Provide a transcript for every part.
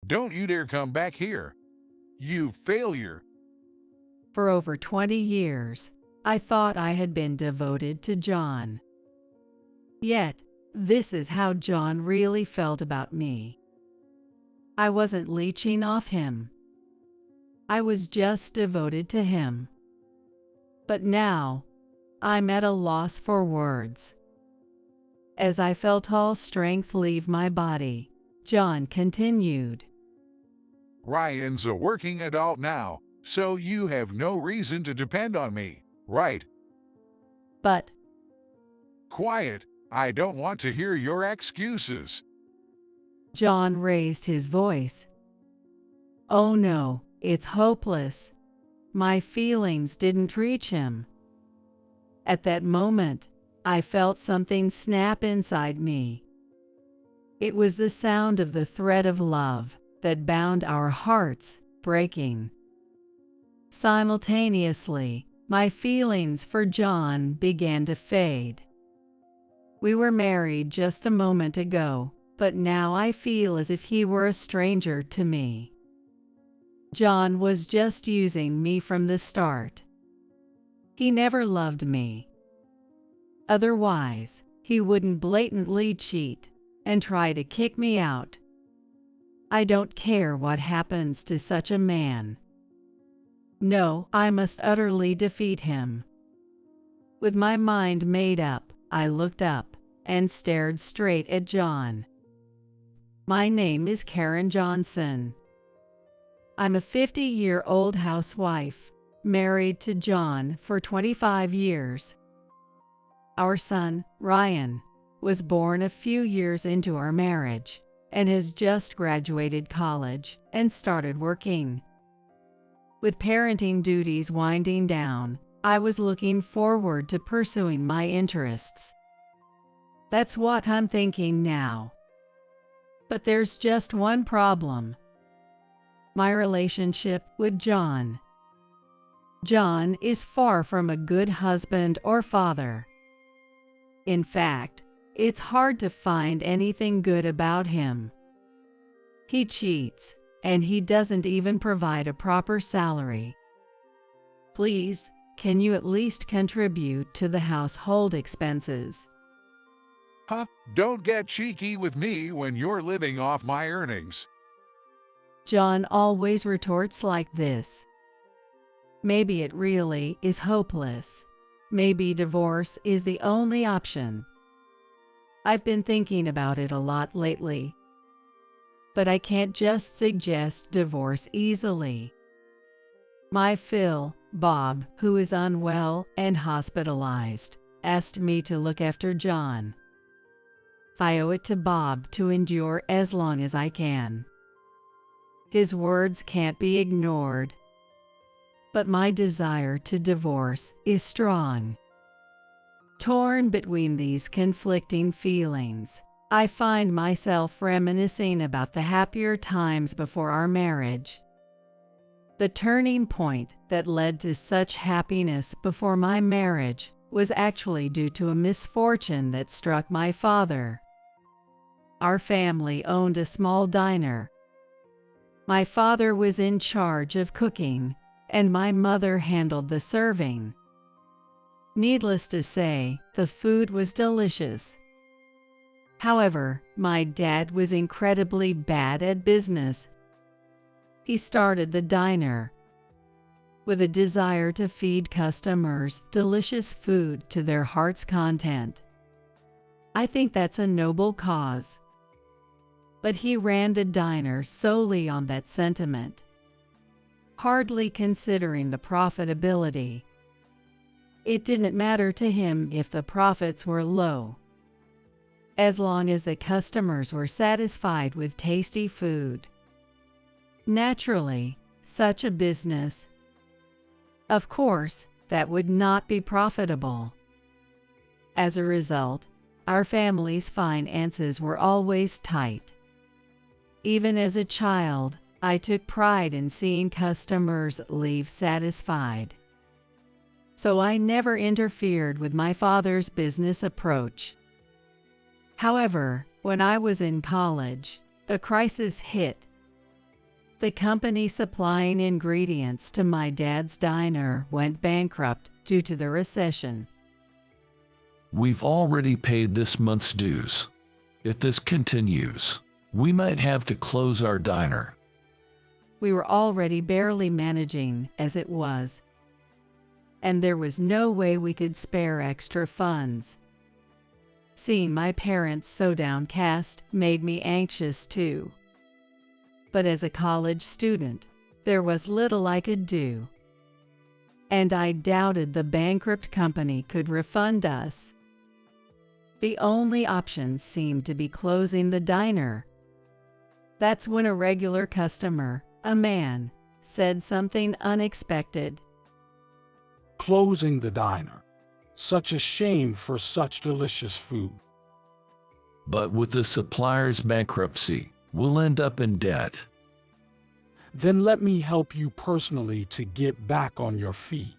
Don't you dare come back here. You failure. For over 20 years, I thought I had been devoted to John. Yet, this is how John really felt about me. I wasn't leeching off him. I was just devoted to him. But now, I'm at a loss for words. As I felt all strength leave my body, John continued. Ryan's a working adult now, so you have no reason to depend on me, right? But, Quiet. I don't want to hear your excuses. John raised his voice. Oh no, it's hopeless. My feelings didn't reach him. At that moment, I felt something snap inside me. It was the sound of the thread of love that bound our hearts breaking. Simultaneously, my feelings for John began to fade. We were married just a moment ago, but now I feel as if he were a stranger to me. John was just using me from the start. He never loved me. Otherwise, he wouldn't blatantly cheat and try to kick me out. I don't care what happens to such a man. No, I must utterly defeat him. With my mind made up, I looked up and stared straight at John. My name is Karen Johnson. I'm a 50-year-old housewife, married to John for 25 years. Our son, Ryan, was born a few years into our marriage and has just graduated college and started working. With parenting duties winding down, I was looking forward to pursuing my interests. That's what I'm thinking now. But there's just one problem. My relationship with John. John is far from a good husband or father. In fact, it's hard to find anything good about him. He cheats, and he doesn't even provide a proper salary. Please, can you at least contribute to the household expenses? Huh? Don't get cheeky with me when you're living off my earnings. John always retorts like this. Maybe it really is hopeless. Maybe divorce is the only option. I've been thinking about it a lot lately. But I can't just suggest divorce easily. My Phil, Bob, who is unwell and hospitalized, asked me to look after John. I owe it to Bob to endure as long as I can. His words can't be ignored. But my desire to divorce is strong. Torn between these conflicting feelings, I find myself reminiscing about the happier times before our marriage. The turning point that led to such happiness before my marriage was actually due to a misfortune that struck my father. Our family owned a small diner. My father was in charge of cooking, and my mother handled the serving. Needless to say, the food was delicious. However, my dad was incredibly bad at business. He started the diner with a desire to feed customers delicious food to their heart's content. I think that's a noble cause. But he ran the diner solely on that sentiment, hardly considering the profitability. It didn't matter to him if the profits were low, as long as the customers were satisfied with tasty food. Naturally, such a business, of course, that would not be profitable. As a result, our family's finances were always tight. Even as a child, I took pride in seeing customers leave satisfied. So I never interfered with my father's business approach. However, when I was in college, a crisis hit. The company supplying ingredients to my dad's diner went bankrupt due to the recession. We've already paid this month's dues. If this continues, we might have to close our diner. We were already barely managing as it was, and there was no way we could spare extra funds. Seeing my parents so downcast made me anxious too. But as a college student, there was little I could do. And I doubted the bankrupt company could refund us. The only option seemed to be closing the diner. That's when a regular customer, a man, said something unexpected. Closing the diner. Such a shame for such delicious food. But with the supplier's bankruptcy, we'll end up in debt. Then let me help you personally to get back on your feet.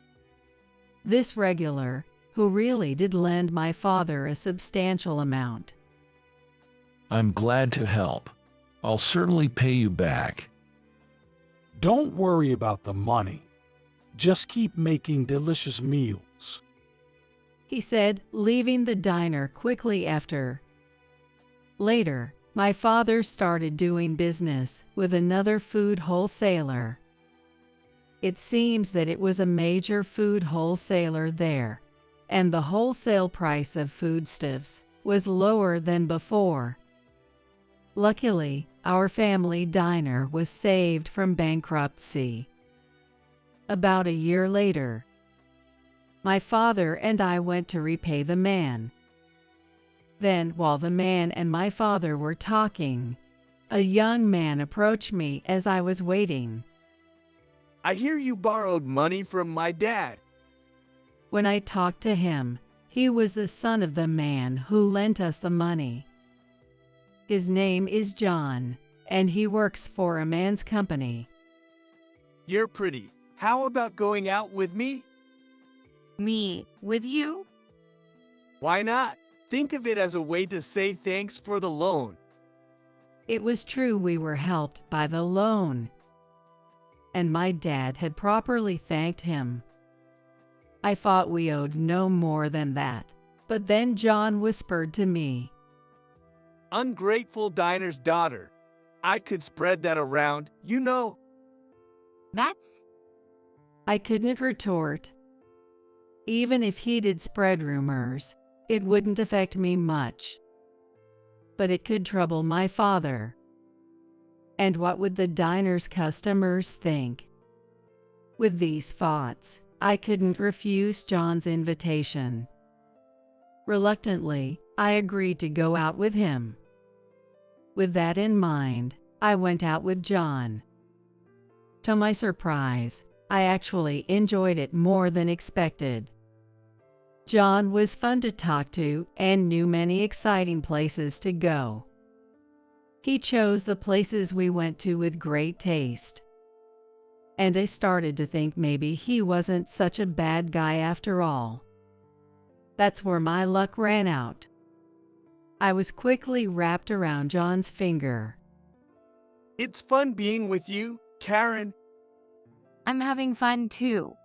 This regular, who really did lend my father a substantial amount. I'm glad to help. I'll certainly pay you back. Don't worry about the money. Just keep making delicious meals, he said, leaving the diner quickly after. Later, my father started doing business with another food wholesaler. It seems that it was a major food wholesaler there, and the wholesale price of foodstuffs was lower than before. Luckily, our family diner was saved from bankruptcy. About a year later, my father and I went to repay the man. Then, while the man and my father were talking, a young man approached me as I was waiting. I hear you borrowed money from my dad. When I talked to him, he was the son of the man who lent us the money. His name is John, and he works for a man's company. You're pretty. How about going out with me? Me, with you? Why not? Think of it as a way to say thanks for the loan. It was true we were helped by the loan, and my dad had properly thanked him. I thought we owed no more than that, but then John whispered to me, Ungrateful diner's daughter. I could spread that around, you know. That's... I couldn't retort. Even if he did spread rumors, it wouldn't affect me much. But it could trouble my father. And what would the diner's customers think? With these thoughts, I couldn't refuse John's invitation. Reluctantly, I agreed to go out with him. With that in mind, I went out with John. To my surprise, I actually enjoyed it more than expected. John was fun to talk to and knew many exciting places to go. He chose the places we went to with great taste. And I started to think maybe he wasn't such a bad guy after all. That's where my luck ran out. I was quickly wrapped around John's finger. It's fun being with you, Karen. I'm having fun too.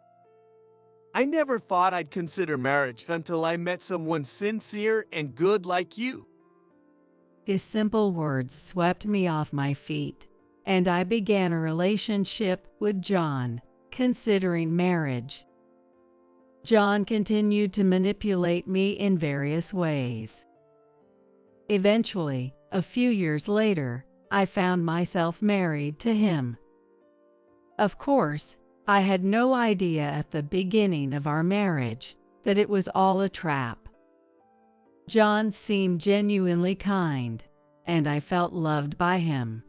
I never thought I'd consider marriage until I met someone sincere and good like you. His simple words swept me off my feet, and I began a relationship with John, considering marriage. John continued to manipulate me in various ways. Eventually, a few years later, I found myself married to him. Of course, I had no idea at the beginning of our marriage that it was all a trap. John seemed genuinely kind, and I felt loved by him.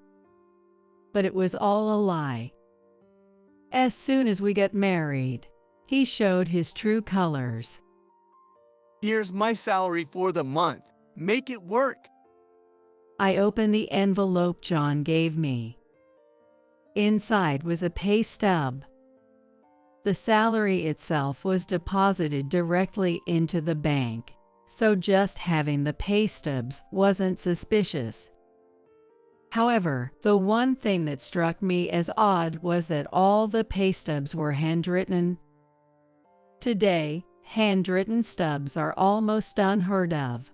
But it was all a lie. As soon as we got married, he showed his true colors. Here's my salary for the month. Make it work. I opened the envelope John gave me. Inside was a pay stub. The salary itself was deposited directly into the bank, so just having the pay stubs wasn't suspicious. However, the one thing that struck me as odd was that all the pay stubs were handwritten. Today, handwritten stubs are almost unheard of.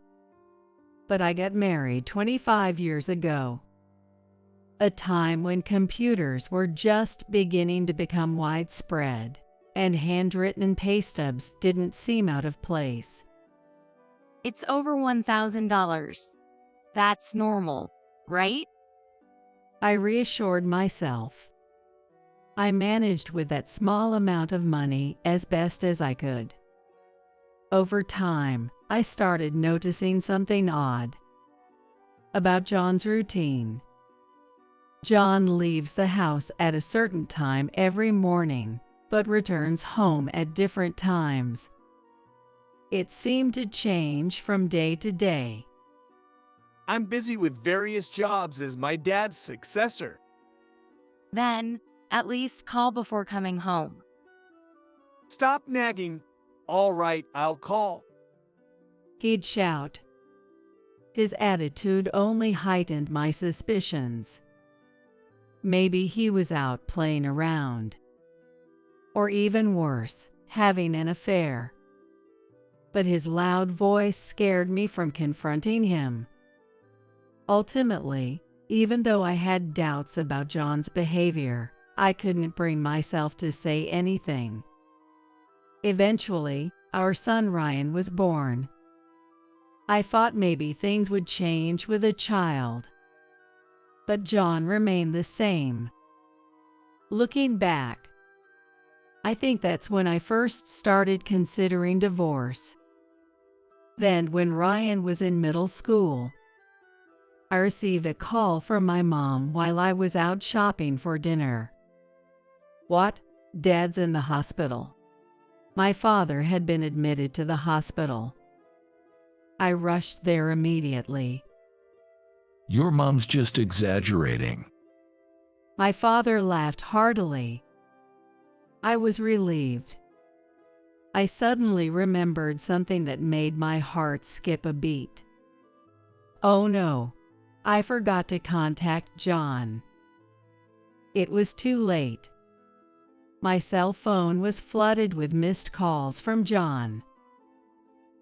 But I got married 25 years ago, a time when computers were just beginning to become widespread, and handwritten pay stubs didn't seem out of place. It's over $1,000. That's normal, right? I reassured myself. I managed with that small amount of money as best as I could. Over time, I started noticing something odd about John's routine. John leaves the house at a certain time every morning, but returns home at different times. It seemed to change from day to day. I'm busy with various jobs as my dad's successor. Then, at least call before coming home. Stop nagging. All right, I'll call. He'd shout. His attitude only heightened my suspicions. Maybe he was out playing around. Or even worse, having an affair. But his loud voice scared me from confronting him. Ultimately, even though I had doubts about John's behavior, I couldn't bring myself to say anything. Eventually, our son Ryan was born. I thought maybe things would change with a child. But John remained the same. Looking back, I think that's when I first started considering divorce. Then, when Ryan was in middle school, I received a call from my mom while I was out shopping for dinner. What? Dad's in the hospital. My father had been admitted to the hospital. I rushed there immediately. Your mom's just exaggerating. My father laughed heartily. I was relieved. I suddenly remembered something that made my heart skip a beat. Oh no, I forgot to contact John. It was too late. My cell phone was flooded with missed calls from John.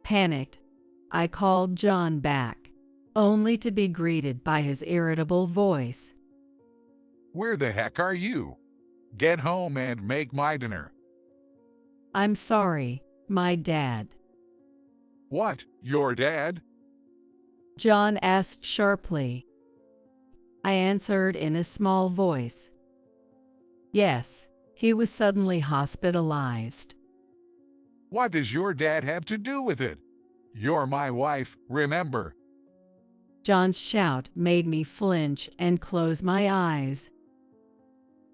Panicked, I called John back, only to be greeted by his irritable voice. Where the heck are you? Get home and make my dinner. I'm sorry, my dad. What, your dad? John asked sharply. I answered in a small voice. Yes, he was suddenly hospitalized. What does your dad have to do with it? You're my wife, remember? John's shout made me flinch and close my eyes.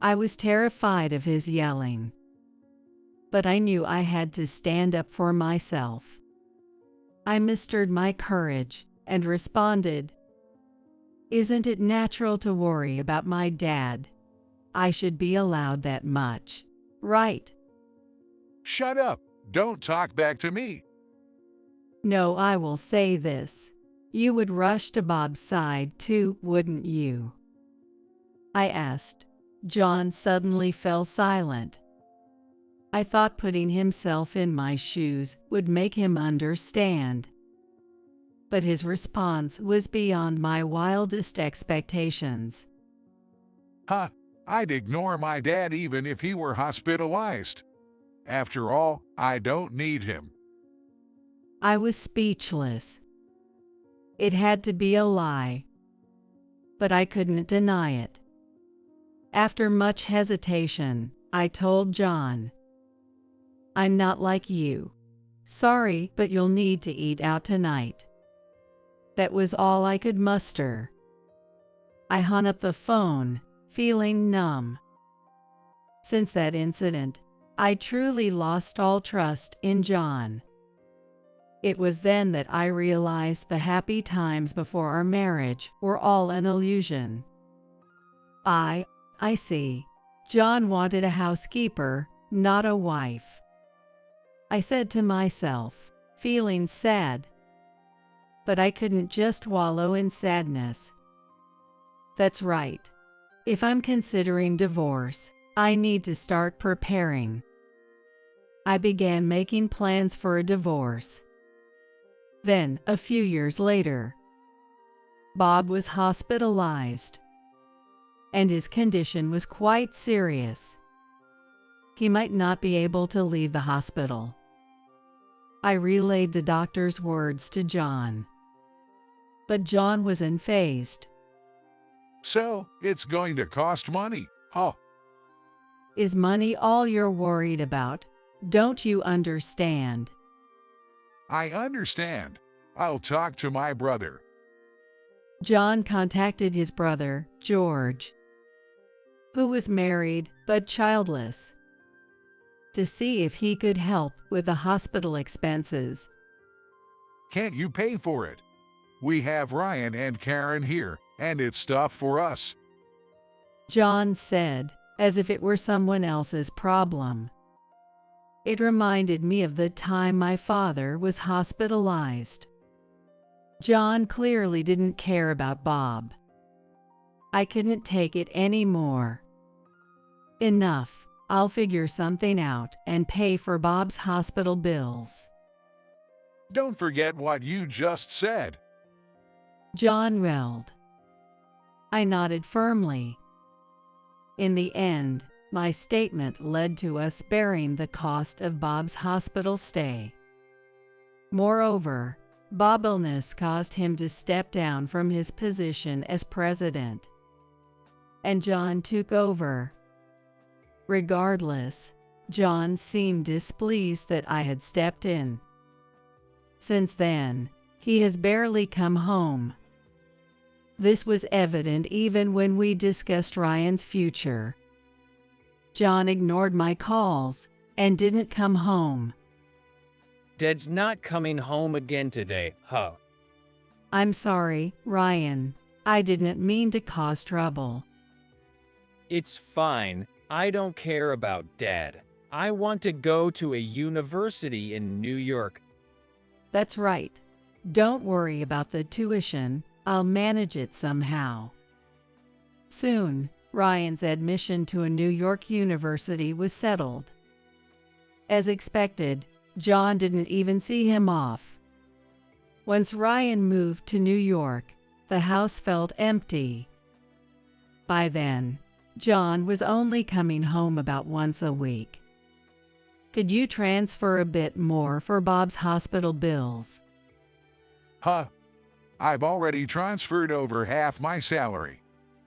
I was terrified of his yelling. But I knew I had to stand up for myself. I mustered my courage and responded, "Isn't it natural to worry about my dad? I should be allowed that much, right?" Shut up! Don't talk back to me! No, I will say this. You would rush to Bob's side too, wouldn't you? I asked. John suddenly fell silent. I thought putting himself in my shoes would make him understand. But his response was beyond my wildest expectations. Huh, I'd ignore my dad even if he were hospitalized. After all, I don't need him. I was speechless. It had to be a lie. But I couldn't deny it. After much hesitation, I told John, "I'm not like you. Sorry, but you'll need to eat out tonight." That was all I could muster. I hung up the phone, feeling numb. Since that incident, I truly lost all trust in John. It was then that I realized the happy times before our marriage were all an illusion. I see. John wanted a housekeeper, not a wife. I said to myself, feeling sad. But I couldn't just wallow in sadness. That's right. If I'm considering divorce, I need to start preparing. I began making plans for a divorce. Then, a few years later, Bob was hospitalized, and his condition was quite serious. He might not be able to leave the hospital. I relayed the doctor's words to John, but John was unfazed. So, it's going to cost money. Oh, Is money all you're worried about? Don't you understand? I understand. I'll talk to my brother. John contacted his brother, George, who was married but childless, to see if he could help with the hospital expenses. Can't you pay for it? We have Ryan and Karen here, and it's stuff for us. John said, as if it were someone else's problem. It reminded me of the time my father was hospitalized. John clearly didn't care about Bob. I couldn't take it anymore. Enough. I'll figure something out and pay for Bob's hospital bills. Don't forget what you just said. John yelled. I nodded firmly. In the end, my statement led to us bearing the cost of Bob's hospital stay. Moreover, Bob's illness caused him to step down from his position as president, and John took over. Regardless, John seemed displeased that I had stepped in. Since then, he has barely come home. This was evident even when we discussed Ryan's future. John ignored my calls and didn't come home. Dad's not coming home again today, huh? I'm sorry, Ryan. I didn't mean to cause trouble. It's fine. I don't care about Dad. I want to go to a university in New York. That's right. Don't worry about the tuition. I'll manage it somehow. Soon, Ryan's admission to a New York university was settled. As expected, John didn't even see him off. Once Ryan moved to New York, the house felt empty. By then, John was only coming home about once a week. Could you transfer a bit more for Bob's hospital bills? Huh? I've already transferred over half my salary.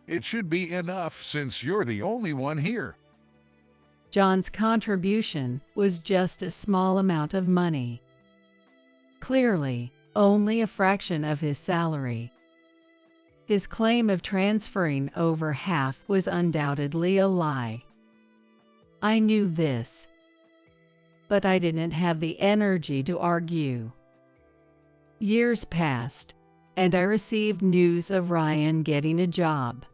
It should be enough since you're the only one here. John's contribution was just a small amount of money. Clearly, only a fraction of his salary. His claim of transferring over half was undoubtedly a lie. I knew this, but I didn't have the energy to argue. Years passed, and I received news of Ryan getting a job.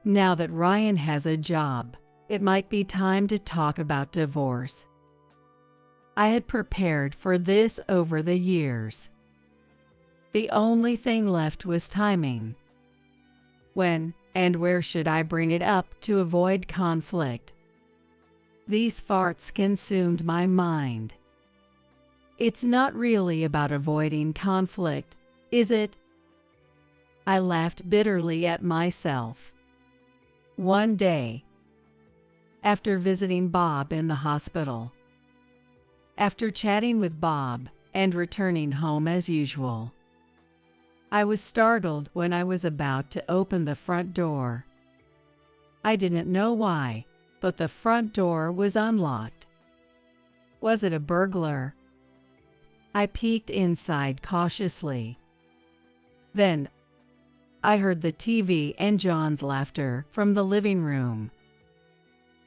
Now that Ryan has a job, it might be time to talk about divorce. I had prepared for this over the years. The only thing left was timing. When and where should I bring it up to avoid conflict? These thoughts consumed my mind. It's not really about avoiding conflict, is it? I laughed bitterly at myself. One day, after visiting Bob in the hospital, after chatting with Bob and returning home as usual, I was startled when I was about to open the front door. I didn't know why, but the front door was unlocked. Was it a burglar? I peeked inside cautiously. Then, I heard the TV and John's laughter from the living room.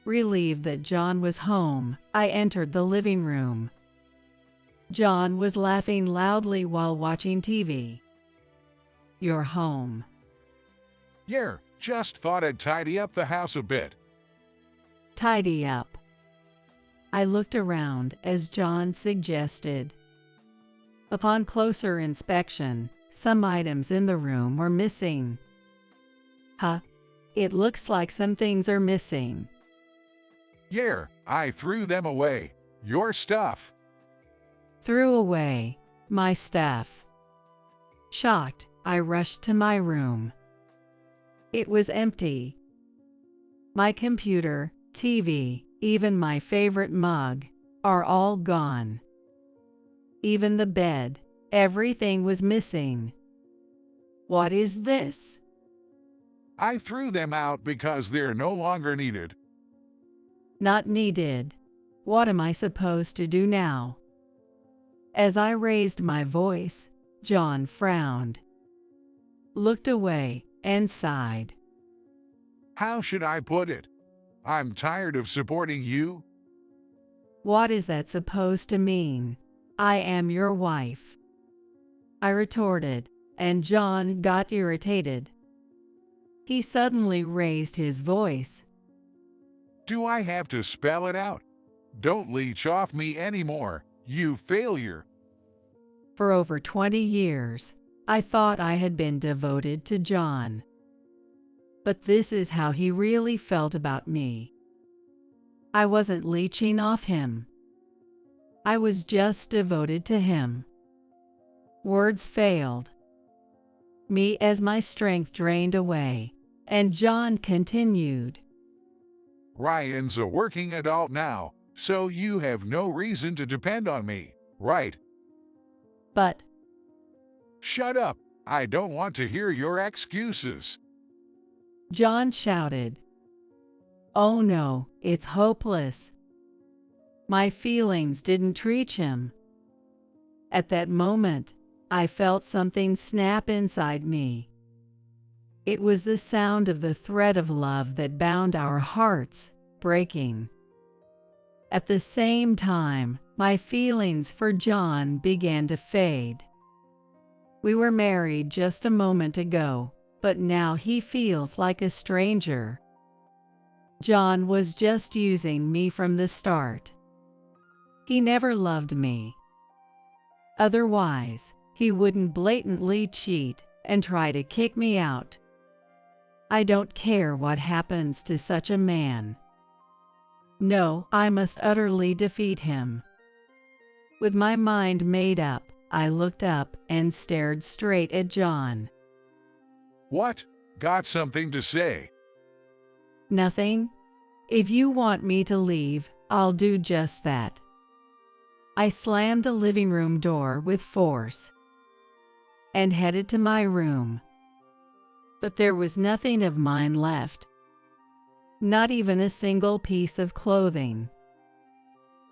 Relieved that John was home, I entered the living room. John was laughing loudly while watching TV. You're home. Yeah, just thought I'd tidy up the house a bit. Tidy up. I looked around as John suggested. Upon closer inspection, some items in the room were missing. Huh? It looks like some things are missing. Yeah, I threw them away. Your stuff. Threw away my stuff. Shocked, I rushed to my room. It was empty. My computer, TV, even my favorite mug, are all gone. Even the bed, everything was missing. What is this? I threw them out because they're no longer needed. Not needed. What am I supposed to do now? As I raised my voice, John frowned, looked away, and sighed. How should I put it? I'm tired of supporting you. What is that supposed to mean? I am your wife, I retorted, and John got irritated. He suddenly raised his voice. Do I have to spell it out? Don't leech off me anymore, you failure. For over 20 years, I thought I had been devoted to John. But this is how he really felt about me. I wasn't leeching off him. I was just devoted to him. Words failed me as my strength drained away, and John continued. Ryan's a working adult now, so you have no reason to depend on me, right? But Shut up, I don't want to hear your excuses. John shouted. Oh no, it's hopeless. My feelings didn't reach him. At that moment, I felt something snap inside me. It was the sound of the thread of love that bound our hearts, breaking. At the same time, my feelings for John began to fade. We were married just a moment ago, but now he feels like a stranger. John was just using me from the start. He never loved me. Otherwise, he wouldn't blatantly cheat and try to kick me out. I don't care what happens to such a man. No, I must utterly defeat him. With my mind made up, I looked up and stared straight at John. What? Got something to say? Nothing? If you want me to leave, I'll do just that. I slammed the living room door with force and headed to my room. But there was nothing of mine left. Not even a single piece of clothing.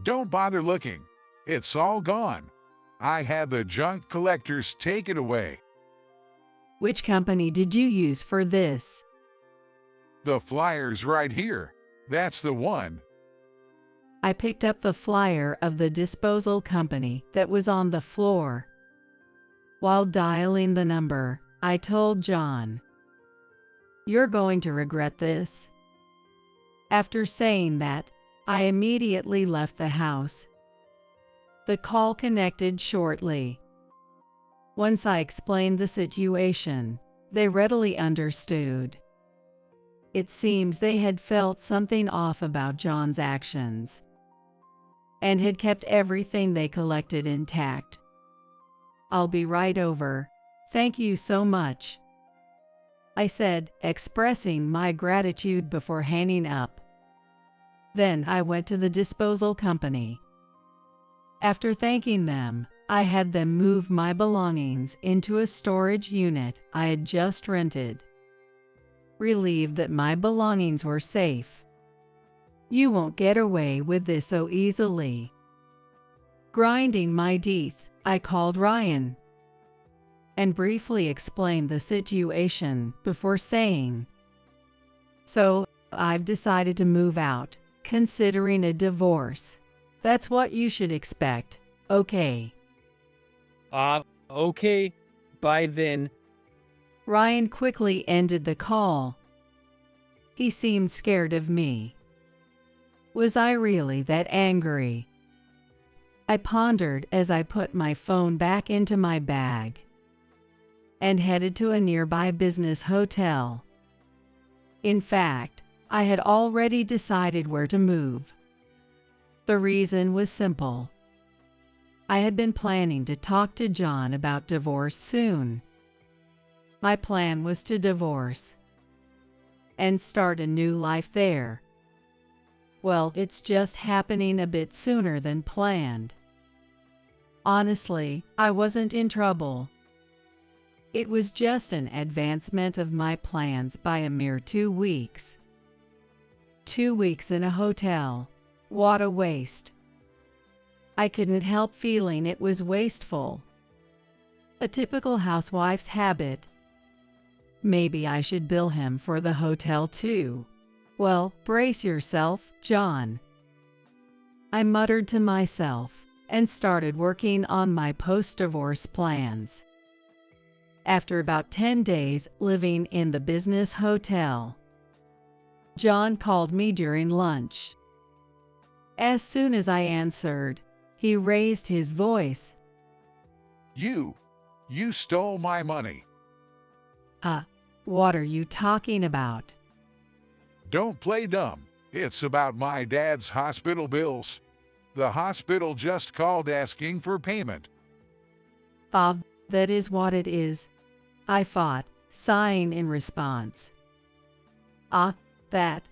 Don't bother looking. It's all gone. I had the junk collectors take it away. Which company did you use for this? The flyer's right here. That's the one. I picked up the flyer of the disposal company that was on the floor. While dialing the number, I told John, "You're going to regret this." After saying that, I immediately left the house. The call connected shortly. Once I explained the situation, they readily understood. It seems they had felt something off about John's actions and had kept everything they collected intact. "I'll be right over. Thank you so much," I said, expressing my gratitude before hanging up. Then I went to the disposal company. After thanking them, I had them move my belongings into a storage unit I had just rented. Relieved that my belongings were safe. You won't get away with this so easily. Grinding my teeth, I called Ryan and briefly explained the situation before saying, "So, I've decided to move out, considering a divorce. That's what you should expect, okay?" Okay. Bye then. Ryan quickly ended the call. He seemed scared of me. Was I really that angry? I pondered as I put my phone back into my bag and headed to a nearby business hotel. In fact, I had already decided where to move. The reason was simple. I had been planning to talk to John about divorce soon. My plan was to divorce and start a new life there. Well, it's just happening a bit sooner than planned. Honestly, I wasn't in trouble. It was just an advancement of my plans by a mere 2 weeks. 2 weeks in a hotel. What a waste. I couldn't help feeling it was wasteful. A typical housewife's habit. Maybe I should bill him for the hotel too. Well, brace yourself, John. I muttered to myself and started working on my post-divorce plans. After about 10 days living in the business hotel, John called me during lunch. As soon as I answered, he raised his voice. You stole my money. What are you talking about? Don't play dumb. It's about my dad's hospital bills. The hospital just called asking for payment. Bob, that is what it is, I thought, sighing in response. That.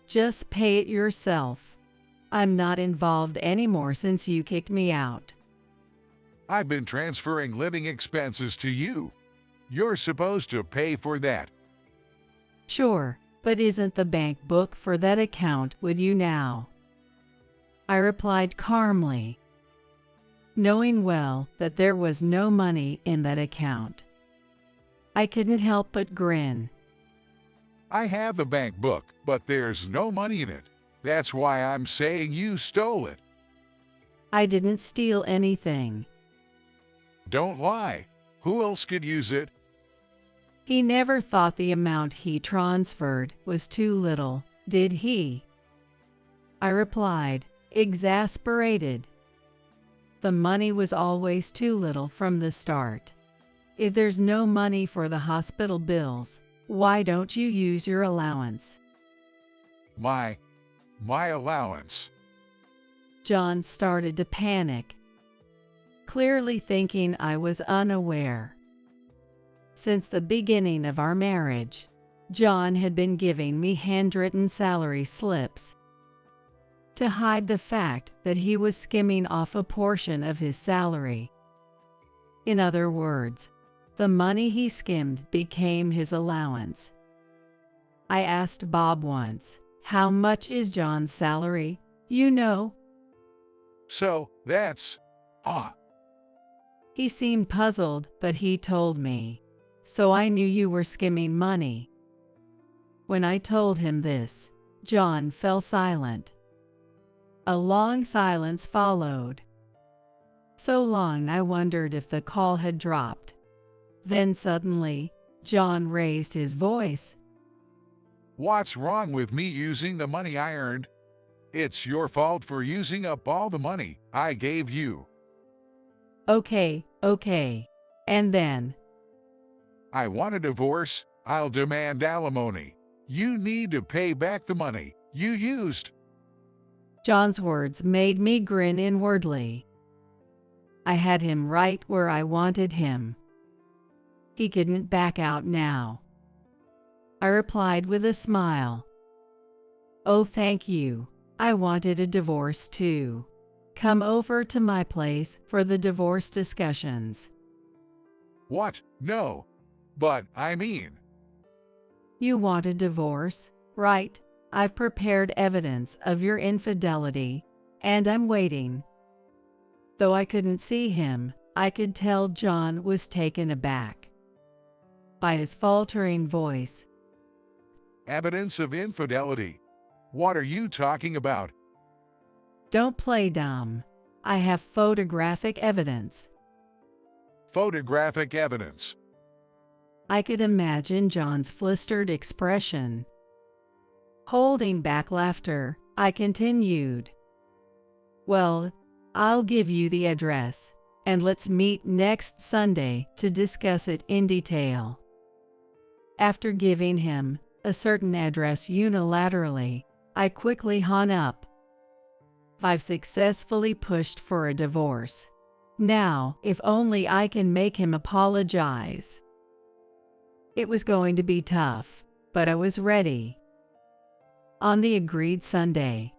Just pay it yourself. I'm not involved anymore since you kicked me out. I've been transferring living expenses to you. You're supposed to pay for that. Sure, but isn't the bank book for that account with you now? I replied calmly, knowing well that there was no money in that account. I couldn't help but grin. I have the bank book, but there's no money in it. That's why I'm saying you stole it. I didn't steal anything. Don't lie. Who else could use it? He never thought the amount he transferred was too little, did he? I replied, exasperated. The money was always too little from the start. If there's no money for the hospital bills, why don't you use your allowance? My allowance. John started to panic, clearly thinking I was unaware. Since the beginning of our marriage, John had been giving me handwritten salary slips to hide the fact that he was skimming off a portion of his salary. In other words, the money he skimmed became his allowance. I asked Bob once, how much is John's salary, you know? So, that's... He seemed puzzled, but he told me. So I knew you were skimming money. When I told him this, John fell silent. A long silence followed. So long I wondered if the call had dropped. Then suddenly, John raised his voice. What's wrong with me using the money I earned? It's your fault for using up all the money I gave you. Okay. And then? I want a divorce. I'll demand alimony. You need to pay back the money you used. John's words made me grin inwardly. I had him right where I wanted him. He couldn't back out now. I replied with a smile. Oh, thank you. I wanted a divorce too. Come over to my place for the divorce discussions. What? No. But, I mean... You want a divorce, right? I've prepared evidence of your infidelity, and I'm waiting. Though I couldn't see him, I could tell John was taken aback by his faltering voice. Evidence of infidelity? What are you talking about? Don't play dumb. I have photographic evidence. Photographic evidence? I could imagine John's flustered expression. Holding back laughter, I continued. Well, I'll give you the address, and let's meet next Sunday to discuss it in detail. After giving him a certain address unilaterally, I quickly hung up. I've successfully pushed for a divorce. Now, if only I can make him apologize. It was going to be tough, but I was ready. On the agreed Sunday,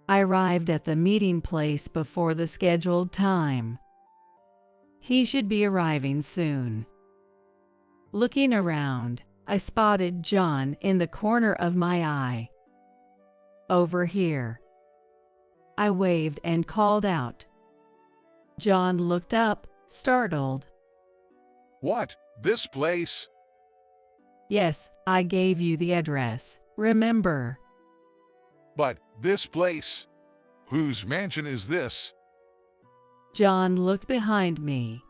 I arrived at the meeting place before the scheduled time. He should be arriving soon. Looking around, I spotted John in the corner of my eye. Over here. I waved and called out. John looked up, startled. What? This place? Yes, I gave you the address, remember? But this place? Whose mansion is this? John looked behind me,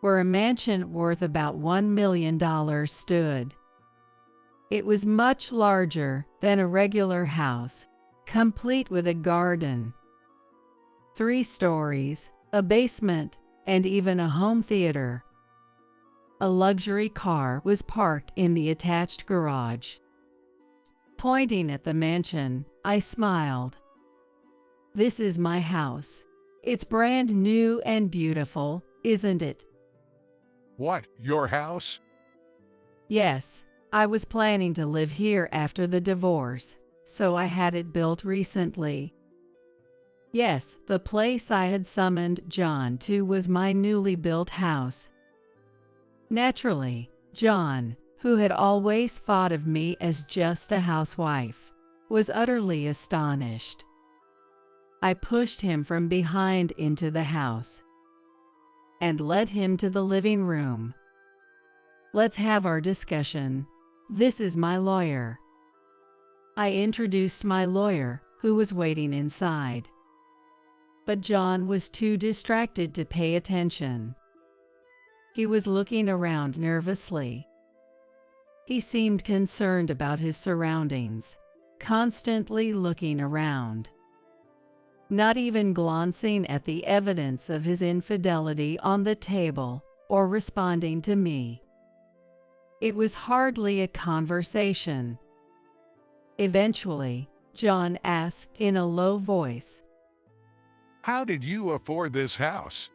where a mansion worth about $1 million stood. It was much larger than a regular house, complete with a garden, 3 stories, a basement, and even a home theater. A luxury car was parked in the attached garage. Pointing at the mansion, I smiled. This is my house. It's brand new and beautiful, isn't it? What, your house? Yes, I was planning to live here after the divorce, so I had it built recently. Yes, the place I had summoned John to was my newly built house. Naturally, John, who had always thought of me as just a housewife, was utterly astonished. I pushed him from behind into the house and led him to the living room. Let's have our discussion. This is my lawyer. I introduced my lawyer, who was waiting inside. But John was too distracted to pay attention. He was looking around nervously. He seemed concerned about his surroundings, constantly looking around, not even glancing at the evidence of his infidelity on the table or responding to me. It was hardly a conversation. Eventually, John asked in a low voice, How did you afford this house?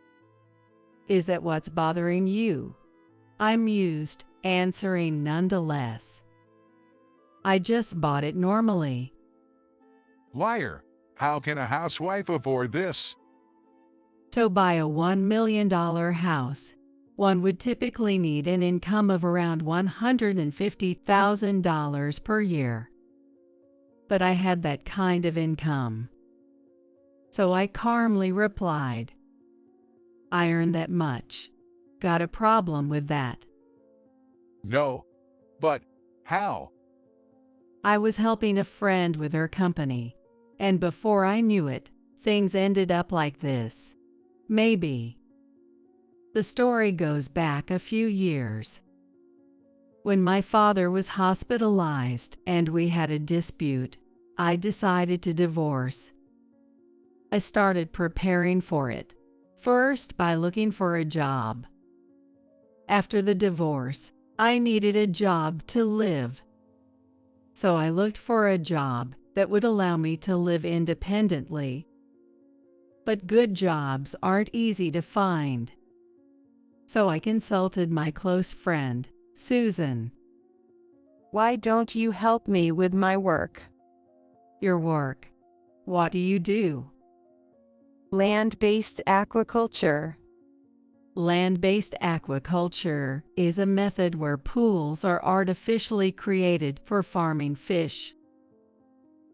"Is that what's bothering you?" I mused, answering nonetheless. "I just bought it normally." Liar, how can a housewife afford this? To buy a $1 million house, one would typically need an income of around $150,000 per year. But I had that kind of income. So I calmly replied, "I earn that much. Got a problem with that?" No. But how? I was helping a friend with her company, and before I knew it, things ended up like this. Maybe. The story goes back a few years. When my father was hospitalized and we had a dispute, I decided to divorce. I started preparing for it, first by looking for a job. After the divorce, I needed a job to live. So I looked for a job that would allow me to live independently. But good jobs aren't easy to find. So I consulted my close friend, Susan. Why don't you help me with my work? Your work? What do you do? Land-based aquaculture. Land-based aquaculture is a method where pools are artificially created for farming fish.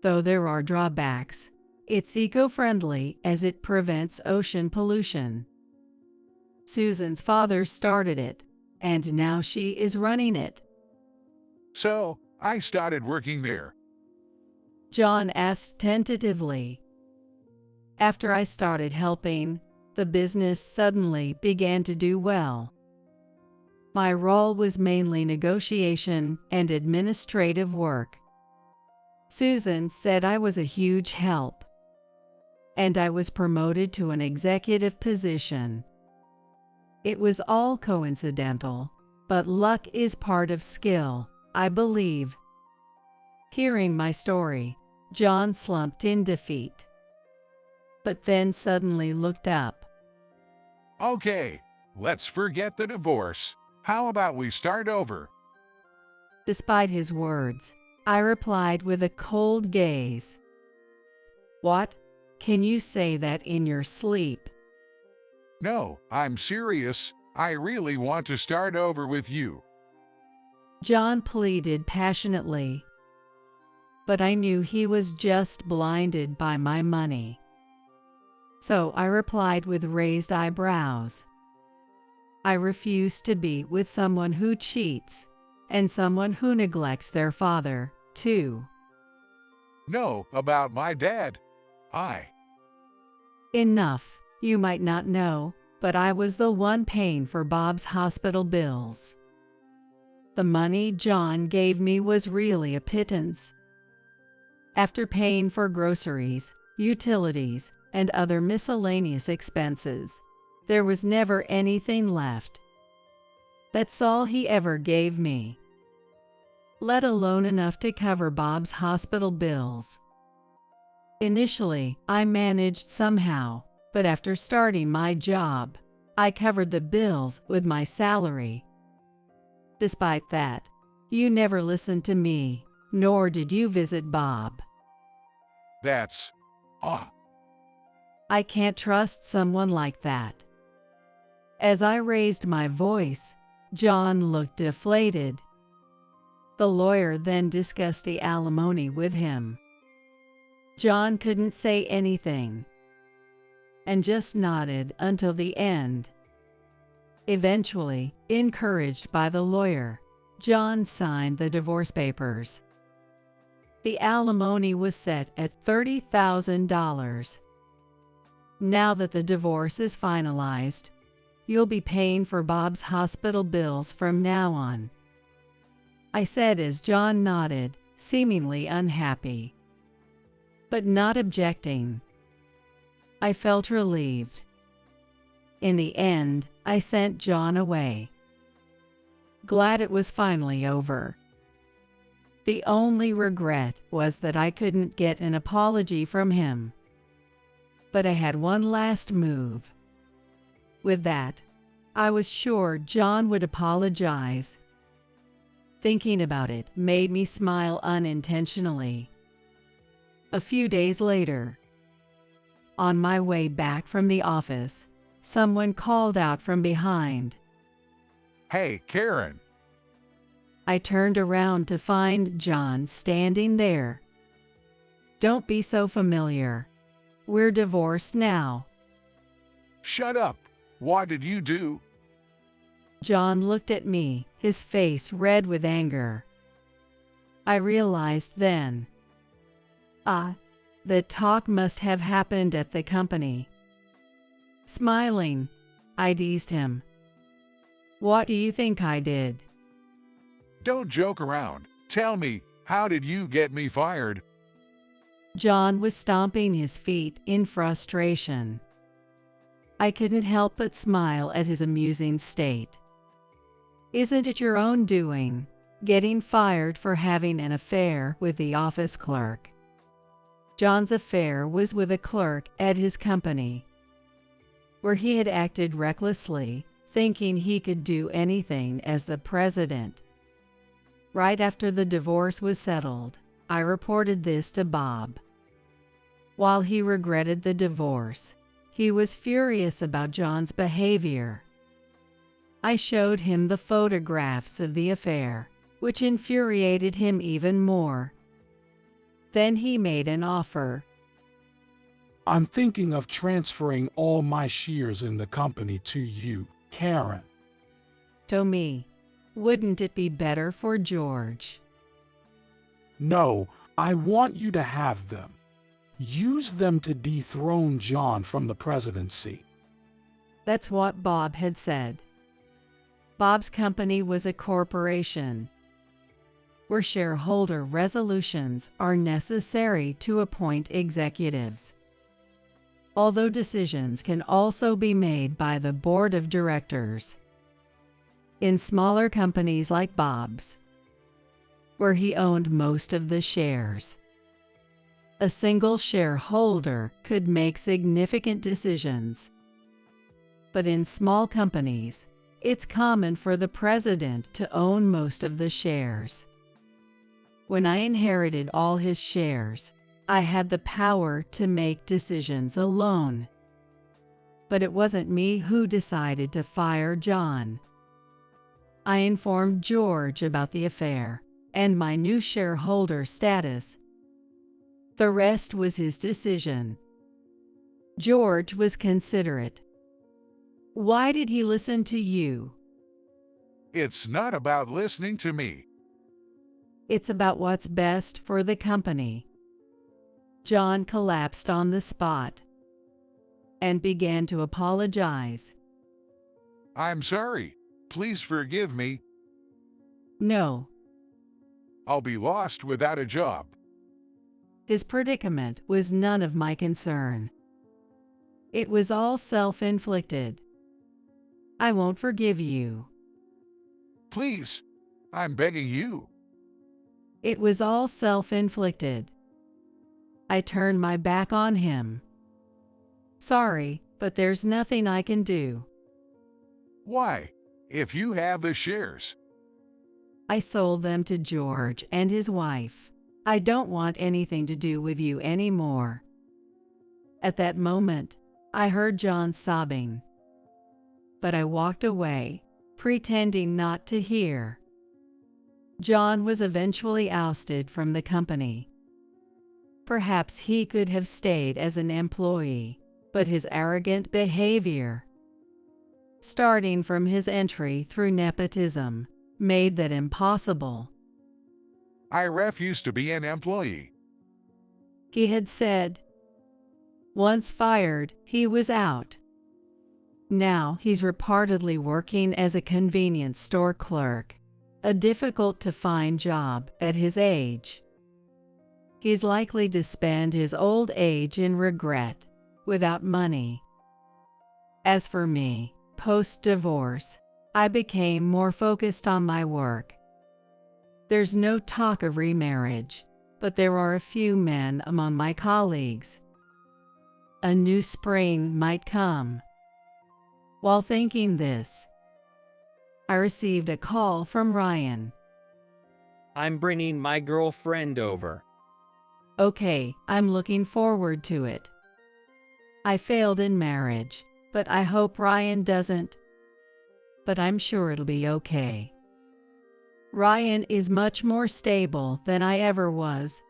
Though there are drawbacks, it's eco-friendly as it prevents ocean pollution. Susan's father started it, and now she is running it. So, I started working there. John asked tentatively. After I started helping, the business suddenly began to do well. My role was mainly negotiation and administrative work. Susan said I was a huge help, and I was promoted to an executive position. It was all coincidental, but luck is part of skill, I believe. Hearing my story, John slumped in defeat, but then suddenly looked up. Okay, let's forget the divorce. How about we start over? Despite his words, I replied with a cold gaze. What? Can you say that in your sleep? No, I'm serious. I really want to start over with you. John pleaded passionately, but I knew he was just blinded by my money. So I replied with raised eyebrows. I refuse to be with someone who cheats, and someone who neglects their father, too. No, about my dad. Enough. You might not know, but I was the one paying for Bob's hospital bills. The money John gave me was really a pittance. After paying for groceries, utilities, and other miscellaneous expenses, there was never anything left. That's all he ever gave me, let alone enough to cover Bob's hospital bills. Initially, I managed somehow, but after starting my job, I covered the bills with my salary. Despite that, you never listened to me, nor did you visit Bob. That's... I can't trust someone like that. As I raised my voice, John looked deflated. The lawyer then discussed the alimony with him. John couldn't say anything, and just nodded until the end. Eventually, encouraged by the lawyer, John signed the divorce papers. The alimony was set at $30,000. Now that the divorce is finalized, you'll be paying for Bob's hospital bills from now on, I said as John nodded, seemingly unhappy, but not objecting. I felt relieved. In the end, I sent John away, glad it was finally over. The only regret was that I couldn't get an apology from him. But I had one last move. With that, I was sure John would apologize. Thinking about it made me smile unintentionally. A few days later, on my way back from the office, someone called out from behind. Hey, Karen. I turned around to find John standing there. Don't be so familiar. We're divorced now. Shut up. What did you do? John looked at me, his face red with anger. I realized then. The talk must have happened at the company. Smiling, I teased him. What do you think I did? Don't joke around. Tell me, how did you get me fired? John was stomping his feet in frustration. I couldn't help but smile at his amusing state. Isn't it your own doing, getting fired for having an affair with the office clerk? John's affair was with a clerk at his company, where he had acted recklessly, thinking he could do anything as the president. Right after the divorce was settled, I reported this to Bob. While he regretted the divorce, he was furious about John's behavior. I showed him the photographs of the affair, which infuriated him even more. Then he made an offer. I'm thinking of transferring all my shares in the company to you, Karen. To me, wouldn't it be better for George? No, I want you to have them. Use them to dethrone John from the presidency. That's what Bob had said. Bob's company was a corporation, where shareholder resolutions are necessary to appoint executives, although decisions can also be made by the board of directors. In smaller companies like Bob's, where he owned most of the shares. A single shareholder could make significant decisions. But in small companies, it's common for the president to own most of the shares. When I inherited all his shares, I had the power to make decisions alone. But it wasn't me who decided to fire John. I informed George about the affair and my new shareholder status. The rest was his decision. George was considerate. Why did he listen to you? It's not about listening to me. It's about what's best for the company. John collapsed on the spot and began to apologize. I'm sorry. Please forgive me. No. I'll be lost without a job. His predicament was none of my concern. It was all self-inflicted. I won't forgive you. Please, I'm begging you. It was all self-inflicted. I turned my back on him. Sorry, but there's nothing I can do. Why? If you have the shares. I sold them to George and his wife. I don't want anything to do with you anymore. At that moment, I heard John sobbing. But I walked away, pretending not to hear. John was eventually ousted from the company. Perhaps he could have stayed as an employee, but his arrogant behavior, starting from his entry through nepotism, made that impossible. I refuse to be an employee. He had said. Once fired, he was out. Now he's reportedly working as a convenience store clerk, a difficult-to-find job at his age. He's likely to spend his old age in regret, without money. As for me, post-divorce, I became more focused on my work. There's no talk of remarriage, but there are a few men among my colleagues. A new spring might come. While thinking this, I received a call from Ryan. I'm bringing my girlfriend over. Okay, I'm looking forward to it. I failed in marriage, but I hope Ryan doesn't. But I'm sure it'll be okay. Ryan is much more stable than I ever was,